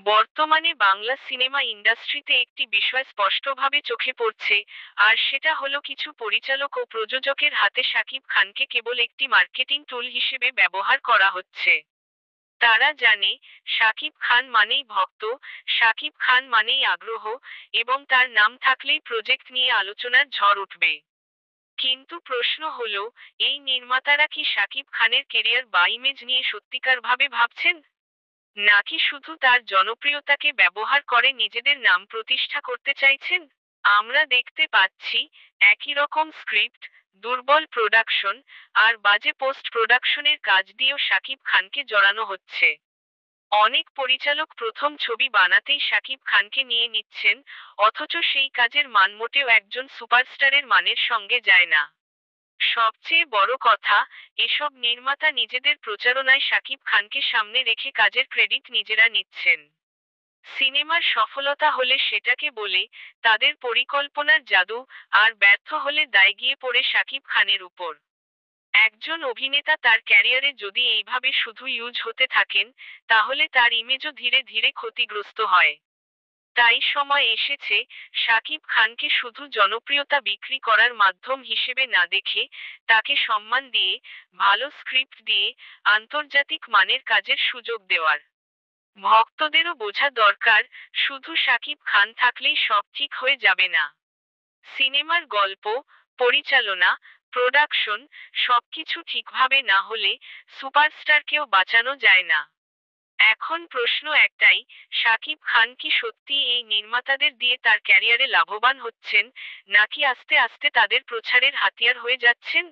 বর্তমানে বাংলা সিনেমা ইন্ডাস্ট্রিতে একটি বিষয় স্পষ্টভাবে চোখে পড়ছে, আর সেটা হলো কিছু পরিচালক ও প্রযোজকের হাতে শাকিব খানকে কেবল একটি মার্কেটিং টুল হিসেবে ব্যবহার করা হচ্ছে। তারা জানে, শাকিব খান মানেই ভক্ত, শাকিব খান মানেই আগ্রহ, এবং তার নাম থাকলেই প্রজেক্ট নিয়ে আলোচনার ঝড় উঠবে। কিন্তু প্রশ্ন হলো, এই নির্মাতারা কি শাকিব খানের কেরিয়ার বা ইমেজ নিয়ে সত্যিকারভাবে ভাবছেন, নাকি শুধু তার জনপ্রিয়তাকে ব্যবহার করে নিজেদের নাম প্রতিষ্ঠা করতে চাইছেন? আমরা দেখতে পাচ্ছি, একই রকম স্ক্রিপ্ট, দুর্বল প্রোডাকশন, আর বাজে পোস্ট প্রোডাকশনের কাজ দিয়েও শাকিব খানকে জড়ানো হচ্ছে। অনেক পরিচালক প্রথম ছবি বানাতেই শাকিব খানকে নিয়ে নিচ্ছেন, অথচ সেই কাজের মান মোটেও একজন সুপারস্টারের মানের সঙ্গে যায় না। সবচেয়ে বড় কথা, এসব নির্মাতা নিজেদের প্রচারণায় শাকিব খানকে সামনে রেখে কাজের ক্রেডিট নিজেরা নিচ্ছেন। সিনেমার সফলতা হলে সেটাকে বলে তাদের পরিকল্পনার জাদু, আর ব্যর্থ হলে দায় গিয়ে পড়ে শাকিব খানের উপর। একজন অভিনেতা তার ক্যারিয়ারে যদি এইভাবে শুধু ইউজ হতে থাকেন, তাহলে তার ইমেজও ধীরে ধীরে ক্ষতিগ্রস্ত হয়। তাই সময় এসেছে, শাকিব খানকে শুধু জনপ্রিয়তা বিক্রি করার মাধ্যম হিসেবে না দেখে, তাকে সম্মান দিয়ে, ভালো স্ক্রিপ্ট দিয়ে, আন্তর্জাতিক মানের কাজের সুযোগ দেওয়ার। ভক্তদেরও বোঝা দরকার, শুধু শাকিব খান থাকলেই সব ঠিক হয়ে যাবে না। সিনেমার গল্প, পরিচালনা, প্রোডাকশন, সবকিছু ঠিকভাবে না হলে সুপারস্টারকেও বাঁচানো যায় না। এখন প্রশ্ন একটাই, শাকিব খান কি সত্যি এই নির্মাতাদের দিয়ে তার ক্যারিয়ারে লাভবান হচ্ছেন, নাকি আস্তে আস্তে তাদের প্রচারের হাতিয়ার হয়ে যাচ্ছেন?